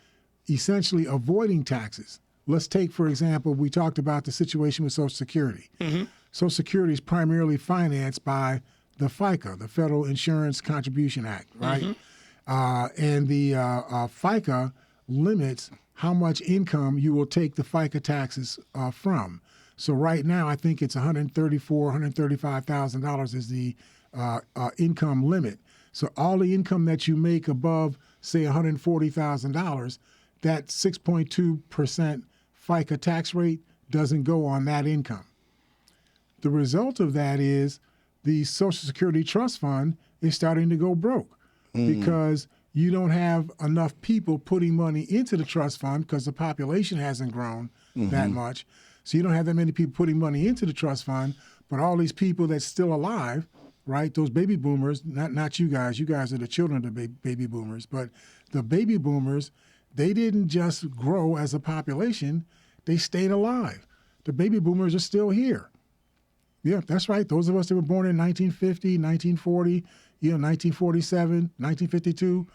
essentially avoiding taxes, let's take, for example, we talked about the situation with Social Security. Mm-hmm. Social Security is primarily financed by the FICA, the Federal Insurance Contribution Act, right? Mm-hmm. And the FICA limits how much income you will take the FICA taxes from. So right now, I think it's $135,000 is the income limit. So all the income that you make above, say, $140,000, that 6.2% FICA tax rate doesn't go on that income. The result of that is the Social Security Trust Fund is starting to go broke because you don't have enough people putting money into the trust fund because the population hasn't grown that much. So you don't have that many people putting money into the trust fund, but all these people that's still alive, right, those baby boomers, not you guys are the children of the baby boomers, but the baby boomers, they didn't just grow as a population, they stayed alive. The baby boomers are still here. Yeah, that's right. Those of us that were born in 1950, 1940, 1947, 1952,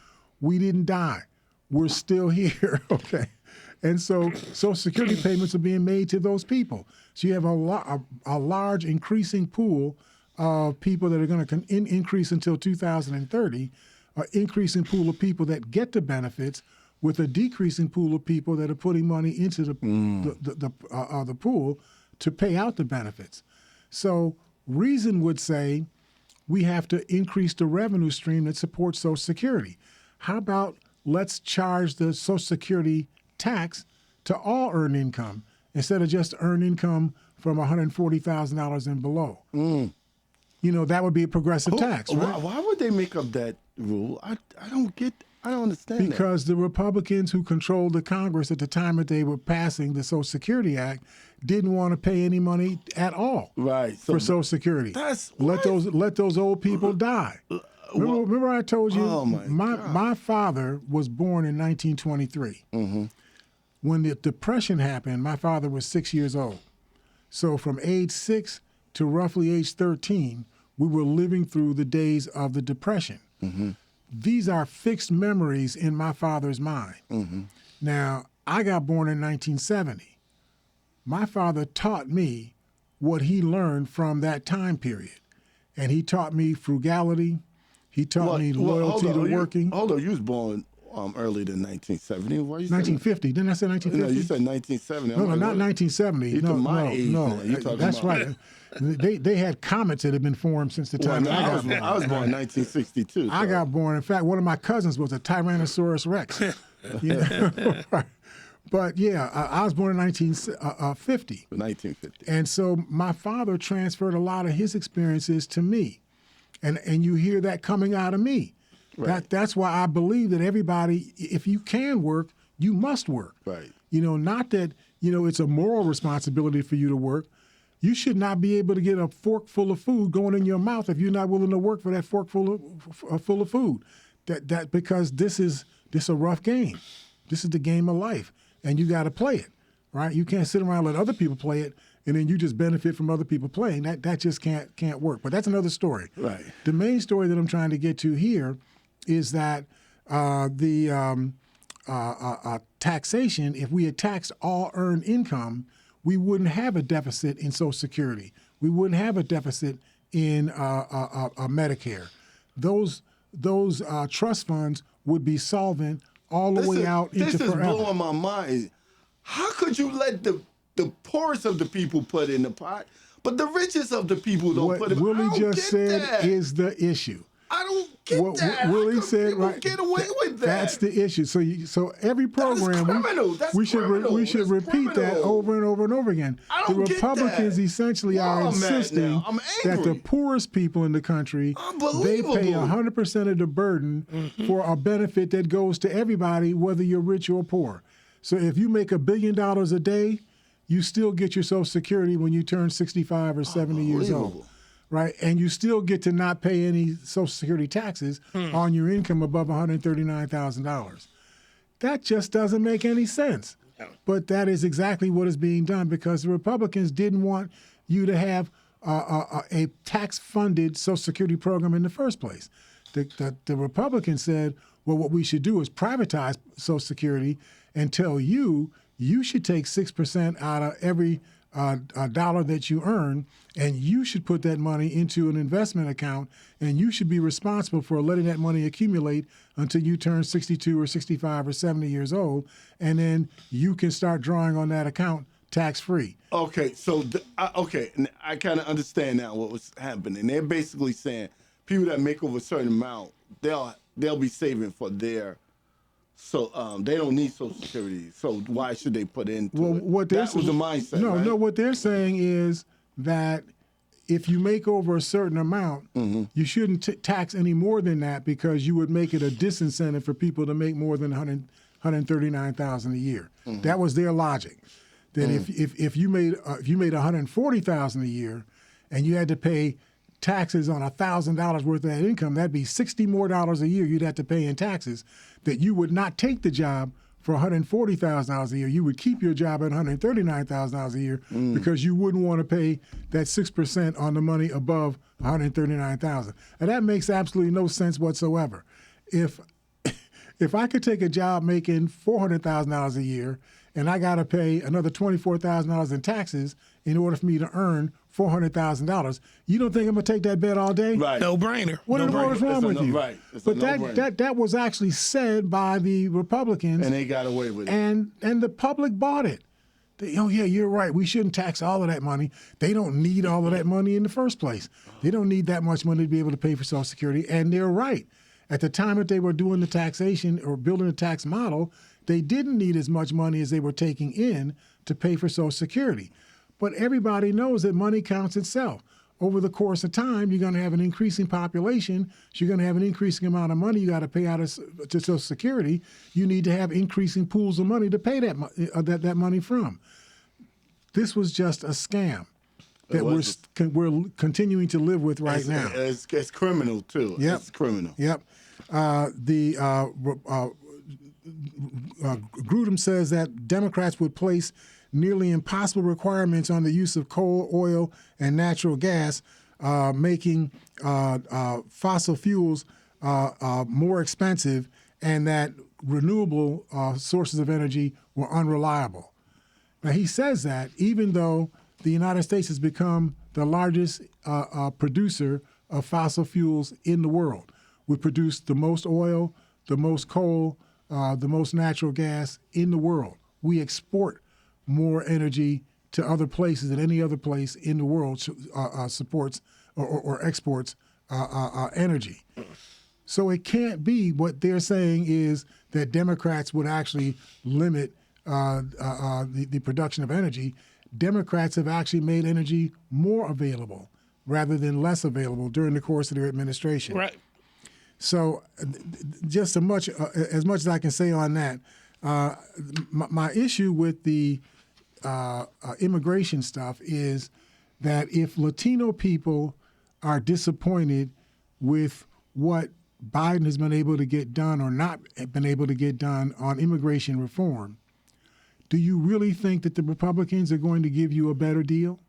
we didn't die. We're still here, okay? And so Social Security payments are being made to those people. So you have a large increasing pool of people that are going to increase until 2030, an increasing pool of people that get the benefits with a decreasing pool of people that are putting money into the pool to pay out the benefits. So reason would say we have to increase the revenue stream that supports Social Security. How about let's charge the Social Security tax to all earned income instead of just earned income from $140,000 and below? That would be a progressive tax, right? Why would they make up that rule? I don't understand because the Republicans who controlled the Congress at the time that they were passing the Social Security Act didn't want to pay any money at all for Social Security. Let those old people die. Remember I told you my father was born in 1923. Mm-hmm. When the Depression happened, my father was 6 years old. So from age 6 to roughly age 13, we were living through the days of the Depression. Mm-hmm. These are fixed memories in my father's mind. Mm-hmm. Now, I got born in 1970. My father taught me what he learned from that time period. And he taught me frugality. He taught me loyalty to working. Hold on, you was born earlier than 1970. Why you 1950. Didn't I say 1950? No, you said 1970. No, not 1970. You're my age now. That's right. They had comets that had been formed since the time I was born. I was born in 1962. I got born. In fact, one of my cousins was a Tyrannosaurus Rex. But yeah, I was born in 1950. 1950. And so my father transferred a lot of his experiences to me. And you hear that coming out of me. Right. That's why I believe that everybody, if you can work, you must work. Right. Not that, it's a moral responsibility for you to work. You should not be able to get a fork full of food going in your mouth if you're not willing to work for that fork full of food. Because this is a rough game. This is the game of life, and you got to play it, right? You can't sit around and let other people play it, and then you just benefit from other people playing. That just can't work. But that's another story. Right. The main story that I'm trying to get to here is that the taxation, if we had taxed all earned income, we wouldn't have a deficit in Social Security. We wouldn't have a deficit in Medicare. Those trust funds would be solvent all the way out into forever. This is blowing my mind. How could you let the poorest of the people put in the pot, but the richest of the people don't put it? What Willie just said that. is the issue. I don't get that. Willie said, right? Get away with that. That's the issue. So every program, we should repeat that over and over and over again. The Republicans essentially are insisting that the poorest people in the country, they pay 100% of the burden for a benefit that goes to everybody, whether you're rich or poor. So if you make $1 billion a day, you still get your Social Security when you turn 65 or 70 years old. Right, and you still get to not pay any Social Security taxes on your income above $139,000. That just doesn't make any sense. No. But that is exactly what is being done because the Republicans didn't want you to have a tax-funded Social Security program in the first place. The Republicans said, well, what we should do is privatize Social Security and tell you should take 6% out of every dollar that you earn, and you should put that money into an investment account, and you should be responsible for letting that money accumulate until you turn 62 or 65 or 70 years old, and then you can start drawing on that account tax-free. Okay, so I kind of understand now what was happening. They're basically saying people that make over a certain amount, they'll be saving for their. So they don't need Social Security. So why should they put into it? That was the mindset. No, right? no. What they're saying is that if you make over a certain amount, you shouldn't tax any more than that because you would make it a disincentive for people to make more than $139,000 a year. That was their logic. That if you made $140,000 a year, and you had to pay taxes on $1,000 worth of that income, that'd be $60 more a year you'd have to pay in taxes. That you would not take the job for $140,000 a year. You would keep your job at $139,000 a year because you wouldn't want to pay that 6% on the money above $139,000. And that makes absolutely no sense whatsoever. If I could take a job making $400,000 a year and I got to pay another $24,000 in taxes in order for me to earn $400,000, you don't think I'm going to take that bet all day? Right. No brainer. What in the world is wrong with you? Right. But that was actually said by the Republicans. And they got away with it. And the public bought it. Oh, yeah, you're right. We shouldn't tax all of that money. They don't need all of that money in the first place. They don't need that much money to be able to pay for Social Security. And they're right. At the time that they were doing the taxation or building a tax model, they didn't need as much money as they were taking in to pay for Social Security. But everybody knows that money counts itself. Over the course of time, you're going to have an increasing population. So you're going to have an increasing amount of money you got to pay out to Social Security. You need to have increasing pools of money to pay that money from. This was just a scam that we're continuing to live with right now. It's criminal, too. Yep. It's criminal. Yep. Grudem says that Democrats would place nearly impossible requirements on the use of coal, oil, and natural gas, making fossil fuels more expensive, and that renewable sources of energy were unreliable. Now, he says that even though the United States has become the largest producer of fossil fuels in the world. We produce the most oil, the most coal, the most natural gas in the world. We export more energy to other places than any other place in the world supports or exports energy. So it can't be what they're saying is that Democrats would actually limit the production of energy. Democrats have actually made energy more available. rather than less available during the course of their administration. Right. So just as much as I can say on that, my issue with the immigration stuff is that if Latino people are disappointed with what Biden has been able to get done or not been able to get done on immigration reform, do you really think that the Republicans are going to give you a better deal?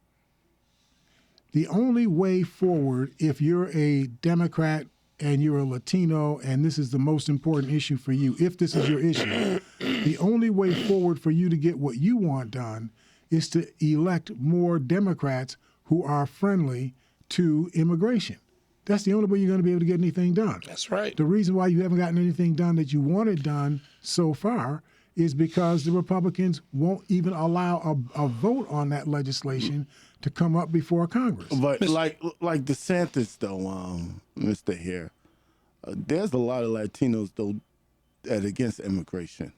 The only way forward, if you're a Democrat and you're a Latino and this is the most important issue for you, if this is your issue, the only way forward for you to get what you want done is to elect more Democrats who are friendly to immigration. That's the only way you're going to be able to get anything done. That's right. The reason why you haven't gotten anything done that you wanted done so far is because the Republicans won't even allow a vote on that legislation to come up before Congress. But like DeSantis, though, Mr. Hare, there's a lot of Latinos, though, that are against immigration.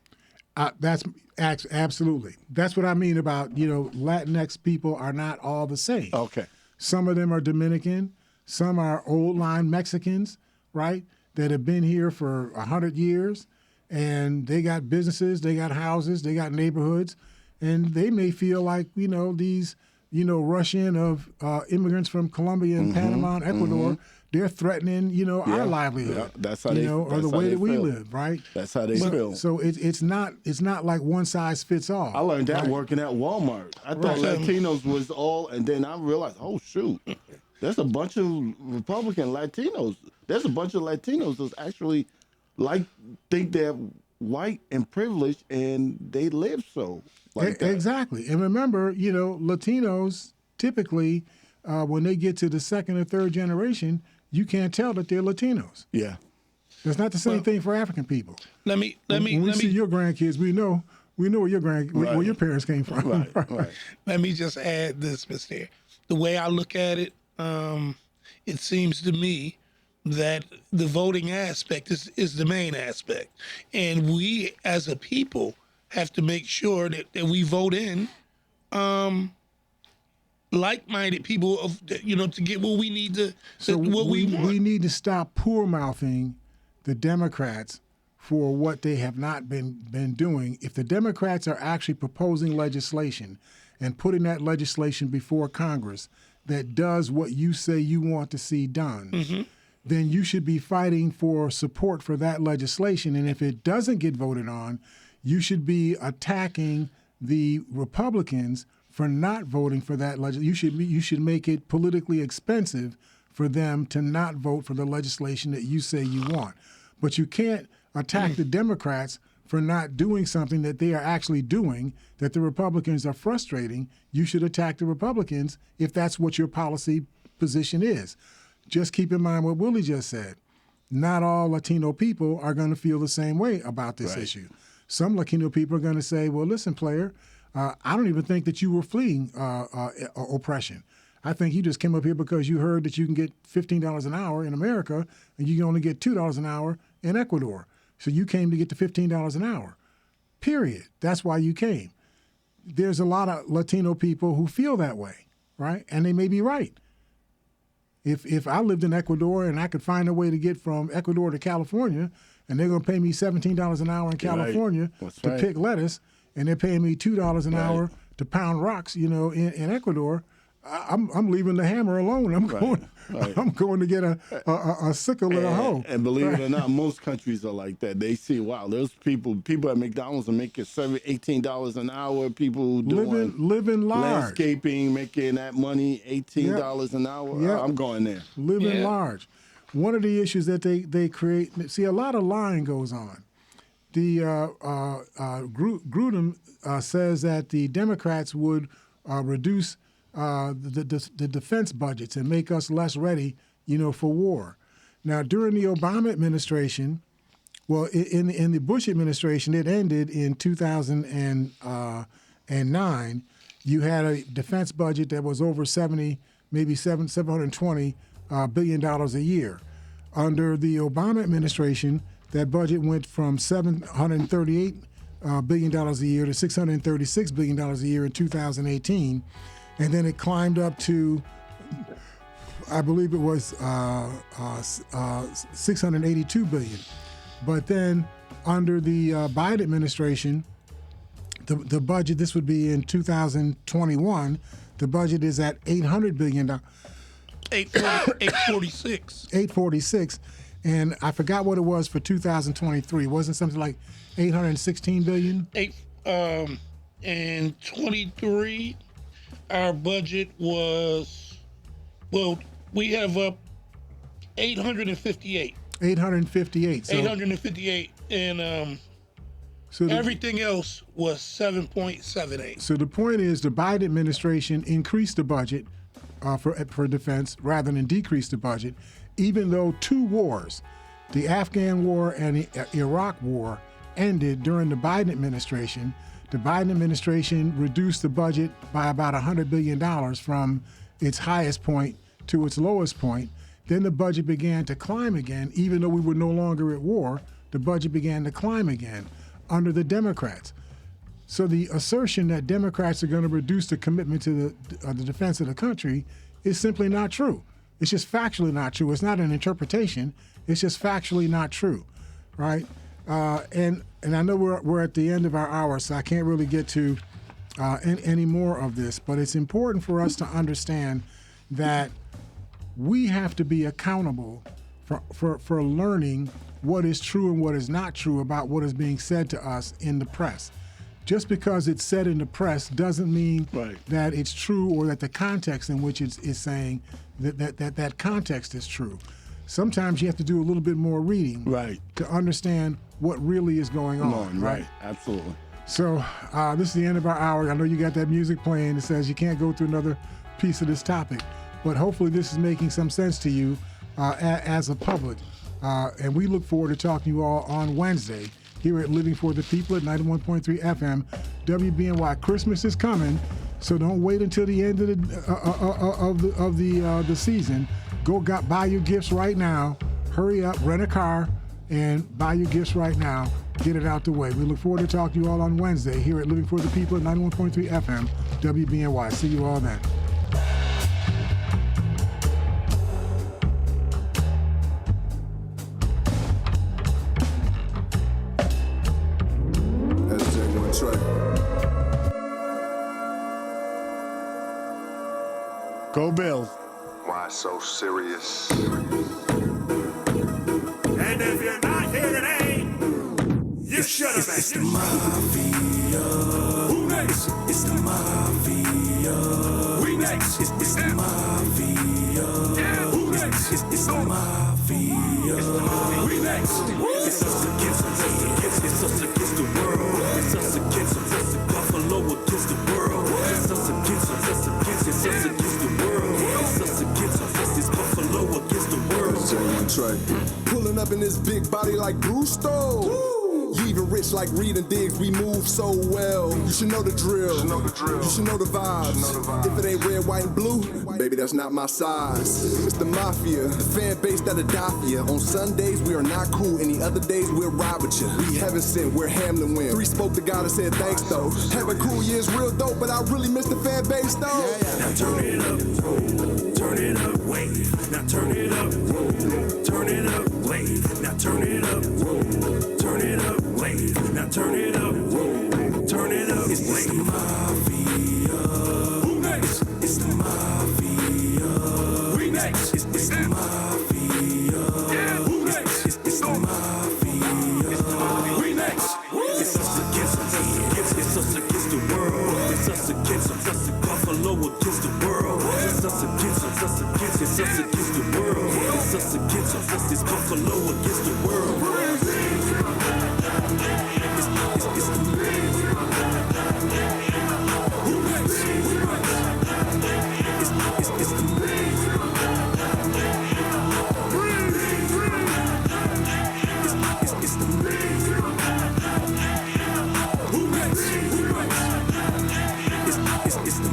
That's absolutely. That's what I mean about, Latinx people are not all the same. Okay. Some of them are Dominican. Some are old line Mexicans, right, that have been here for 100 years, and they got businesses, they got houses, they got neighborhoods, and they may feel like, these, rush in of immigrants from Colombia and Panama and Ecuador, they're threatening, our livelihood. Yeah, that's how they or the way that we live, right? That's how they feel. So it's not like one size fits all. I learned that working at Walmart. I thought Latinos was all, and then I realized, oh shoot, there's a bunch of Republican Latinos. There's a bunch of Latinos that actually think they're white and privileged, and they live so like that. Exactly. And remember, Latinos typically, when they get to the second or third generation, you can't tell that they're Latinos. Yeah. It's not the same thing for African people. Let me see your grandkids, we know where where your parents came from. Right. Let me just add this, Mr. Hare. The way I look at it, it seems to me that the voting aspect is the main aspect. And we as a people have to make sure that we vote in like-minded people to get what we need to what we want. We need to stop poor-mouthing the Democrats for what they have not been doing. If the Democrats are actually proposing legislation and putting that legislation before Congress that does what you say you want to see done, then you should be fighting for support for that legislation. And if it doesn't get voted on, you should be attacking the Republicans for not voting for that legislation. You should make it politically expensive for them to not vote for the legislation that you say you want. But you can't attack the Democrats for not doing something that they are actually doing that the Republicans are frustrating. You should attack the Republicans if that's what your policy position is. Just keep in mind what Willie just said. Not all Latino people are going to feel the same way about this issue. Some Latino people are going to say, well, listen, player, I don't even think that you were fleeing oppression. I think you just came up here because you heard that you can get $15 an hour in America and you can only get $2 an hour in Ecuador. So you came to get the $15 an hour, period. That's why you came. There's a lot of Latino people who feel that way, right? And they may be right. If I lived in Ecuador and I could find a way to get from Ecuador to California and they're going to pay me $17 an hour in California to pick lettuce and they're paying me $2 an hour to pound rocks, in Ecuador, I'm leaving the hammer alone. I'm going to get a sickle and a hoe. And believe it or not, most countries are like that. They see, wow, those people at McDonald's are making $18 an hour. People doing living large, landscaping, making that money, $18 an hour. Yep. I'm going there. Living large. One of the issues that they create, see, a lot of lying goes on. The Grudem says that the Democrats would reduce the defense budgets and make us less ready, for war. Now, during the Obama administration, in the Bush administration, it ended in 2009. You had a defense budget that was over $720 billion a year. Under the Obama administration, that budget went from $738 billion a year to $636 billion a year in 2018. And then it climbed up to I believe it was 682 billion. But then under the Biden administration, the budget, this would be in 2021, the budget is at $800 billion. 846. 846. And I forgot what it was for 2023. Wasn't something like 816 billion? And 23, our budget was, well, we have up 858. 858. So, 858, and so everything else was 7.78. So the point is, the Biden administration increased the budget for defense rather than decrease the budget, even though two wars, the Afghan war and the Iraq war, ended during the Biden administration. The Biden administration reduced the budget by about $100 billion from its highest point to its lowest point. Then the budget began to climb again, even though we were no longer at war. The budget began to climb again under the Democrats. So the assertion that Democrats are going to reduce the commitment to the defense of the country is simply not true. It's just factually not true. It's not an interpretation. It's just factually not true, right? And I know we're at the end of our hour, so I can't really get to any more of this. But it's important for us to understand that we have to be accountable for learning what is true and what is not true about what is being said to us in the press. Just because it's said in the press doesn't mean that it's true, or that the context in which it's saying that context is true. Sometimes you have to do a little bit more reading to understand what really is going on. Right, absolutely. So this is the end of our hour. I know you got that music playing that says you can't go through another piece of this topic, but hopefully this is making some sense to you as a public. And we look forward to talking to you all on Wednesday here at Living for the People at 91.3 FM, WBNY. Christmas is coming, so don't wait until the end of the season. Go buy your gifts right now. Hurry up, rent a car, and buy your gifts right now. Get it out the way. We look forward to talking to you all on Wednesday here at Living for the People at 91.3 FM, WBNY. See you all then. Go Bills. Why so serious? And if you're not here today, you should have been. It's the mafia. Who next? It's the mafia. We next. It's the mafia. Yeah, who next? It's the mafia. We next. It's us against us. It's us against the world. It's us against us. It's Buffalo against the world. It's us against us. It's us against the world. It's us against us. It's Buffalo against the world. Pulling up in this big body like Gusto. You even rich like Reed and Diggs, we move so well. You should know the drill. You should know the vibes. If it ain't red, white, and blue, baby, that's not my size. It's the mafia, the fan base that'll die for you. On Sundays, we are not cool. Any other days, we'll ride with you. We heaven sent, we're Hamlin win. 3 spoke to God and said thanks, though. Having cool years real dope, but I really miss the fan base, though. Now turn it up, turn it up, wave. Now turn it up, turn it up, wave. Now turn it up, turn it up, wave. Now turn it up, turn it up, wave. It's the mafia. Who next? It's the mafia. We next. It's the mafia. Yeah, who next? It's the mafia. We next. It's us against us. It's us against the world. It's us against us. It's Buffalo against the world. It's us against us. It's us against the world. It's us against us. It's Buffalo against the world. It's the Who next? it's the it's the Who next? it's the